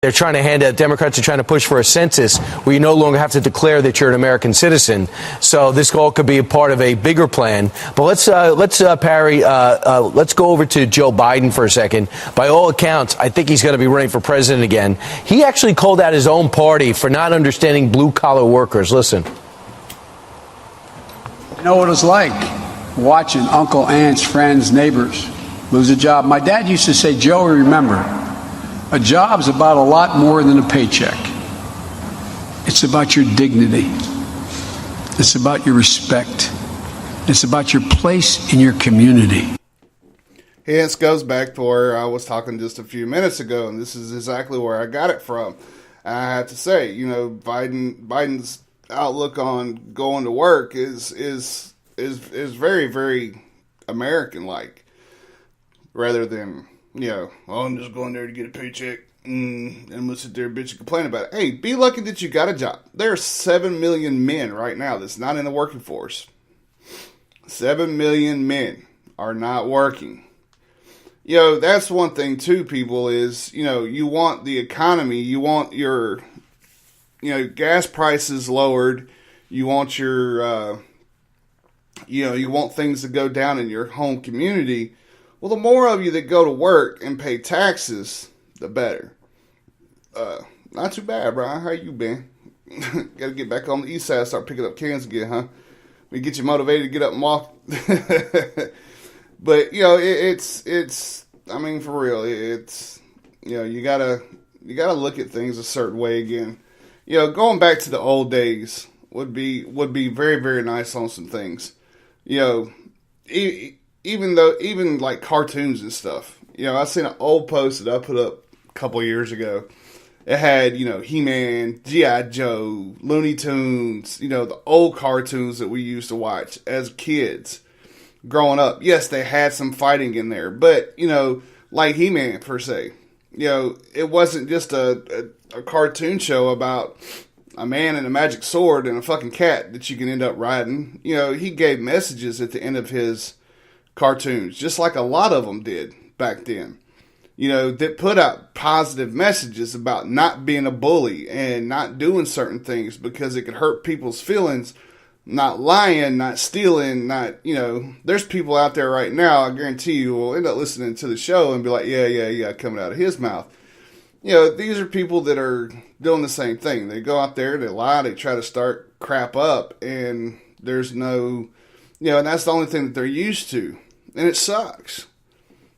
They're trying to hand out, Democrats are trying to push for a census where you no longer have to declare that you're an American citizen. So this all could be a part of a bigger plan. But let's go over to Joe Biden for a second. By all accounts, I think he's going to be running for president again. He actually called out his own party for not understanding blue-collar workers. Listen. You know what it's like watching uncle, aunts, friends, neighbors lose a job. My dad used to say, Joe, remember, a job's about a lot more than a paycheck. It's about your dignity. It's about your respect. It's about your place in your community. This goes back to where I was talking just a few minutes ago, and this is exactly where I got it from. I have to say, you know, Biden's outlook on going to work is very, very American-like, rather than, you know, oh, I'm just going there to get a paycheck and I'm going to sit there and bitch and complain about it. Hey, be lucky that you got a job. There are 7 million men right now that's not in the working force. 7 million men are not working. You know, that's one thing too, people, is, you know, you want the economy, you want your, you know, gas prices lowered, you want your, you know, you want things to go down in your home community. Well, the more of you that go to work and pay taxes, the better. Not too bad, Brian. How you been? Got to get back on the east side, start picking up cans again, huh? We get you motivated to get up and walk. But, you know, it's, I mean, for real, it's, you know, you gotta look at things a certain way again. You know, going back to the old days would be very, very nice on some things. You know, even like cartoons and stuff. You know, I seen an old post that I put up a couple years ago. It had, you know, He-Man, G.I. Joe, Looney Tunes, you know, the old cartoons that we used to watch as kids growing up. Yes, they had some fighting in there, but, you know, like He-Man per se. You know, it wasn't just a cartoon show about a man and a magic sword and a fucking cat that you can end up riding. You know, he gave messages at the end of his cartoons, just like a lot of them did back then. You know, that put out positive messages about not being a bully and not doing certain things because it could hurt people's feelings, not lying, not stealing, not, you know, there's people out there right now, I guarantee you, will end up listening to the show and be like, yeah, coming out of his mouth. You know, these are people that are doing the same thing. They go out there, they lie, they try to start crap up, and there's no, you know, and that's the only thing that they're used to. And it sucks.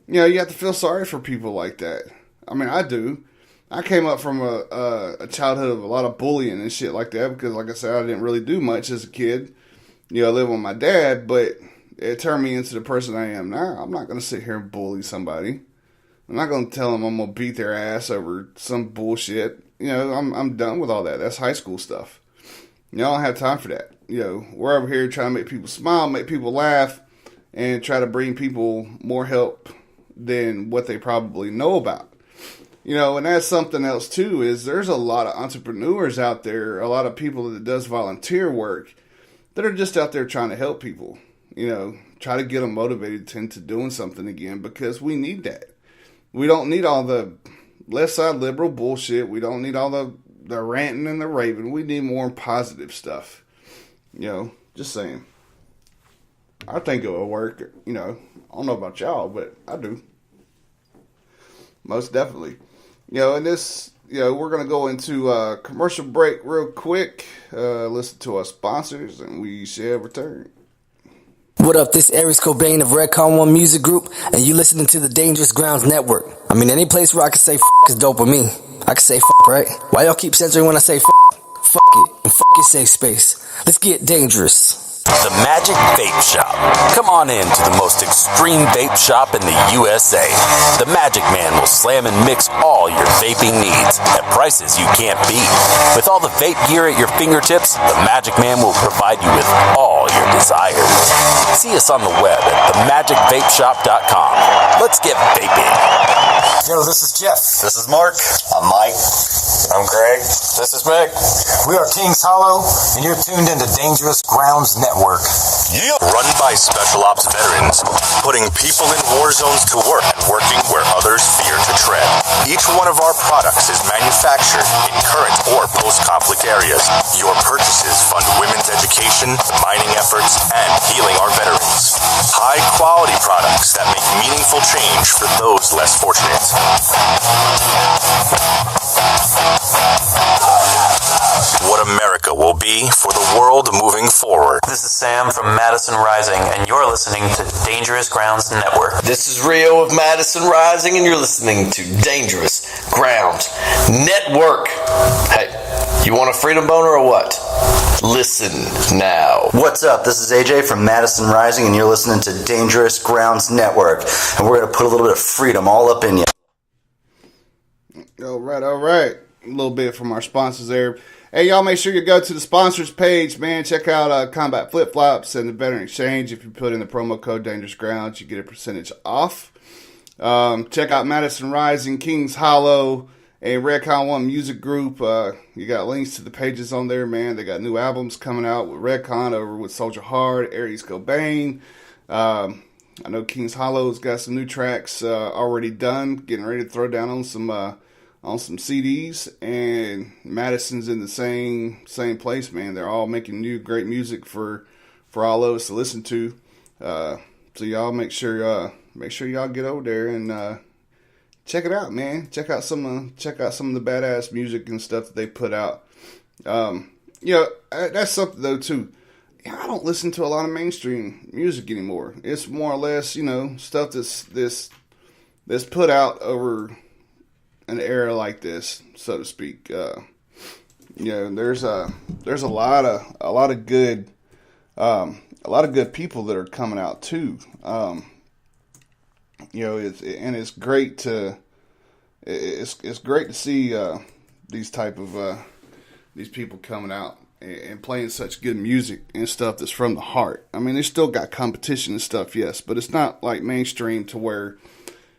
You know, you have to feel sorry for people like that. I mean, I do. I came up from a childhood of a lot of bullying and shit like that because, like I said, I didn't really do much as a kid. You know, I lived with my dad, but it turned me into the person I am now. I'm not going to sit here and bully somebody. I'm not going to tell them I'm going to beat their ass over some bullshit. You know, I'm done with all that. That's high school stuff. You know, I don't have time for that. You know, we're over here trying to make people smile, make people laugh, and try to bring people more help than what they probably know about. You know, and that's something else too, is there's a lot of entrepreneurs out there, a lot of people that does volunteer work that are just out there trying to help people, you know, try to get them motivated into doing something again, because we need that. We don't need all the left side liberal bullshit. We don't need all the ranting and the raving. We need more positive stuff. You know, just saying. I think it will work, you know. I don't know about y'all, but I do. Most definitely. You know, and this, you know, we're going to go into a commercial break real quick, listen to our sponsors, and we shall return. What up, this is Aries Cobain of Redcon One Music Group, and you listening to the Dangerous Grounds Network. I mean, any place where I can say f*** is dope with me. I can say f***, right? Why y'all keep censoring when I say f***? Fuck it, and fuck your safe space. Let's get dangerous. The Magic Vape Shop. Come on in to the most extreme vape shop in the USA. The Magic Man will slam and mix all your vaping needs at prices you can't beat. With all the vape gear at your fingertips, the Magic Man will provide you with all your desires. See us on the web at themagicvapeshop.com. Let's get vaping. Yo, this is Jeff. This is Mark. I'm Mike. I'm Craig. Greg. This is Mick. We are Kings Hollow, and you're tuned into Dangerous Grounds Network. Yeah. Run by Special Ops veterans, putting people in war zones to work and working where others fear to tread. Each one of our products is manufactured in current or post-conflict areas. Your purchases fund women's education, mining efforts, and healing our veterans. High-quality products that make meaningful change for those less fortunate. What America will be for the world moving forward. This is Sam from Madison Rising, and you're listening to Dangerous Grounds Network. This is Rio of Madison Rising, and you're listening to Dangerous Grounds Network. Hey, you want a freedom boner or what? Listen now. What's up? This is AJ from Madison Rising, and you're listening to Dangerous Grounds Network. And we're going to put a little bit of freedom all up in you. All right. A little bit from our sponsors there. Hey, y'all, make sure you go to the sponsors page, man. Check out Combat Flip Flops and the Veteran Exchange. If you put in the promo code Dangerous Grounds, you get a percentage off. Check out Madison Rising, Kings Hollow, and Redcon One Music Group. You got links to the pages on there, man. They got new albums coming out with Redcon over with Soldier Hard, Aries Cobain. I know Kings Hollow's got some new tracks already done, getting ready to throw down on some CDs, and Madison's in the same place, man. They're all making new great music for all of us to listen to. So y'all make sure y'all get over there and check it out, man. Check out some of the badass music and stuff that they put out. That's something though too. I don't listen to a lot of mainstream music anymore. It's more or less, stuff that's put out over an era like this, so to speak. There's a lot of good people that are coming out too. It's great to see these people coming out and playing such good music and stuff that's from the heart. I mean, they still got competition and stuff, yes, but it's not like mainstream to where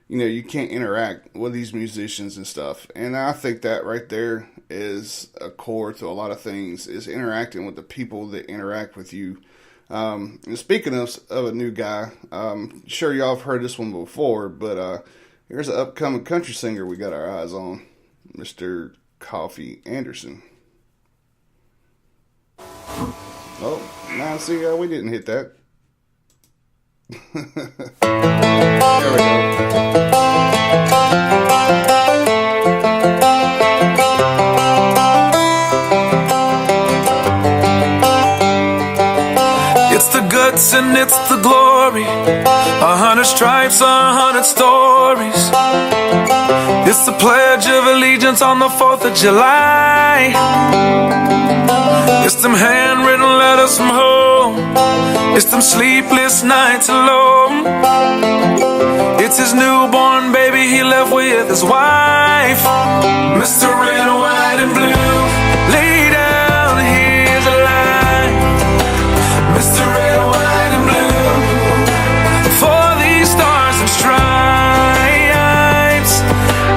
you can't interact with these musicians and stuff. And I think that right there is a core to a lot of things, is interacting with the people that interact with you. And speaking of a new guy, I'm sure y'all have heard this one before, but here's an upcoming country singer we got our eyes on, Mr. Coffee Anderson. Oh, now see, we didn't hit that. There we go. It's the guts and it's the glory. 100 stripes, 100 stories. It's the Pledge of Allegiance on the 4th of July. It's them handwritten letters from home. It's them sleepless nights alone. It's his newborn baby he left with his wife. Mr. Red, White, and Blue, lay down his life. Mr. Red, White, and Blue, for these stars and stripes.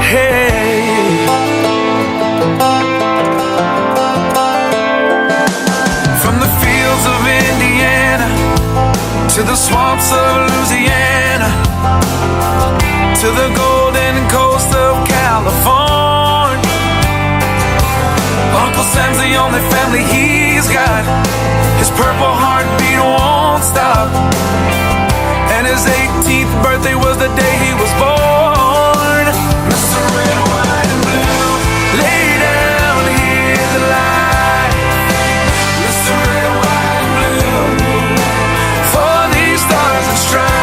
Hey. From the fields of Indiana to the swamps of Louisiana, to the golden coast of California, Uncle Sam's the only family he's got. His purple heartbeat won't stop, and his 18th birthday was the day he was born. Mr. Red, White, and Blue, lay down his life. Mr. Red, White, and Blue, for these stars and stripes.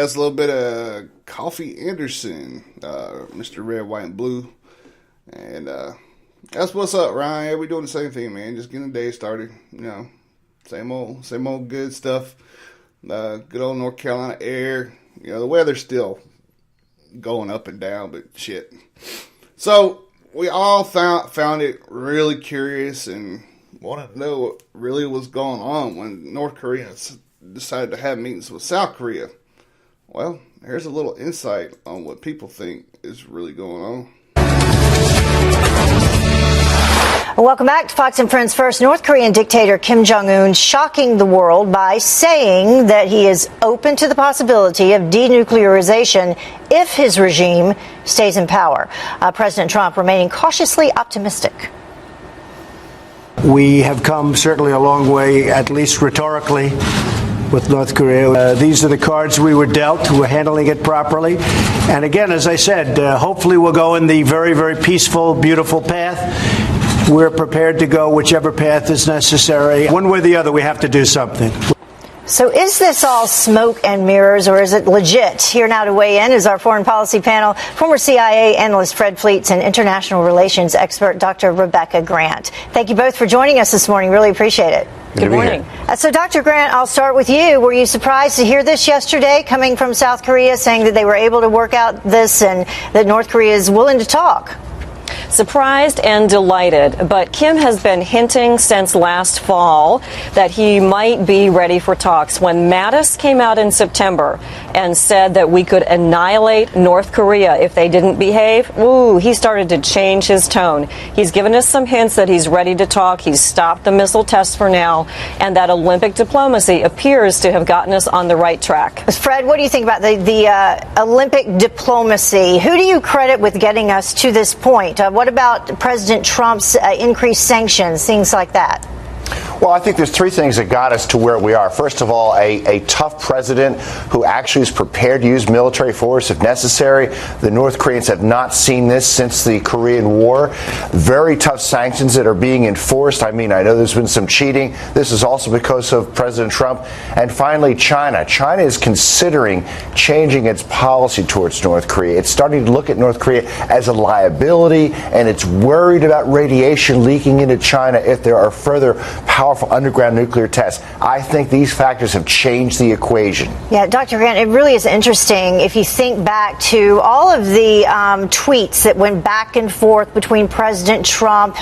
that's a little bit of Coffee Anderson, Mr. Red, White, and Blue. And that's what's up, Ryan. Yeah, we doing the same thing, man. Just getting the day started. You know, same old good stuff. Good old North Carolina air. You know, the weather's still going up and down, but shit. So we all found it really curious and wanted to know what really was going on when North Korea decided to have meetings with South Korea. Well, here's a little insight on what people think is really going on. Welcome back to Fox and Friends. First, North Korean dictator Kim Jong-un shocking the world by saying that he is open to the possibility of denuclearization if his regime stays in power. President Trump remaining cautiously optimistic. We have come certainly a long way, at least rhetorically, with North Korea. These are the cards we were dealt. We're handling it properly. And again, as I said, hopefully we'll go in the very, very peaceful, beautiful path. We're prepared to go whichever path is necessary. One way or the other, we have to do something. So is this all smoke and mirrors, or is it legit? Here now to weigh in is our foreign policy panel, former CIA analyst Fred Fleets and international relations expert Dr. Rebecca Grant. Thank you both for joining us this morning. Really appreciate it. Good morning. So, Dr. Grant, I'll start with you. Were you surprised to hear this yesterday, coming from South Korea, saying that they were able to work out this and that North Korea is willing to talk? Surprised and delighted, but Kim has been hinting since last fall that he might be ready for talks. When Mattis came out in September and said that we could annihilate North Korea if they didn't behave, he started to change his tone. He's given us some hints that he's ready to talk. He's stopped the missile tests for now, and that Olympic diplomacy appears to have gotten us on the right track. Fred, what do you think about the Olympic diplomacy? Who do you credit with getting us to this point? What about President Trump's increased sanctions, things like that? Well, I think there's three things that got us to where we are. First of all, a tough president who actually is prepared to use military force if necessary. The North Koreans have not seen this since the Korean War. Very tough sanctions that are being enforced. I mean, I know there's been some cheating. This is also because of President Trump. And finally, China. China is considering changing its policy towards North Korea. It's starting to look at North Korea as a liability, and it's worried about radiation leaking into China if there are further powerful underground nuclear tests. I think these factors have changed the equation. Yeah, Dr. Grant, it really is interesting if you think back to all of the tweets that went back and forth between President Trump.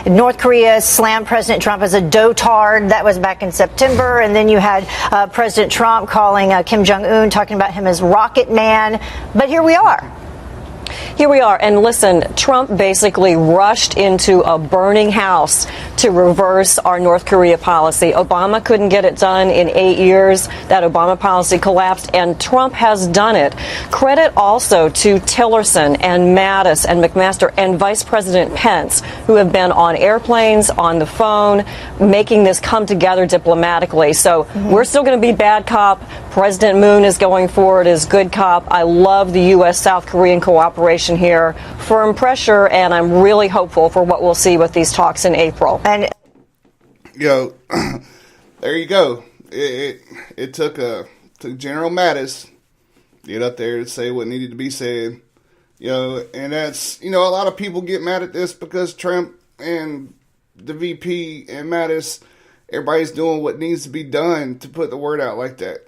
North Korea slammed President Trump as a dotard. That was back in September. And then you had President Trump calling Kim Jong-un, talking about him as Rocket Man. But here we are. Here we are. And listen, Trump basically rushed into a burning house to reverse our North Korea policy. Obama couldn't get it done in 8 years. That Obama policy collapsed, and Trump has done it. Credit also to Tillerson and Mattis and McMaster and Vice President Pence, who have been on airplanes, on the phone, making this come together diplomatically. So we're still going to be bad cop. President Moon is going forward as good cop. I love the U.S.-South Korean cooperation here. Firm pressure, and I'm really hopeful for what we'll see with these talks in April. And there you go. It took General Mattis to get up there to say what needed to be said. And that's, a lot of people get mad at this because Trump and the VP and Mattis, everybody's doing what needs to be done to put the word out like that.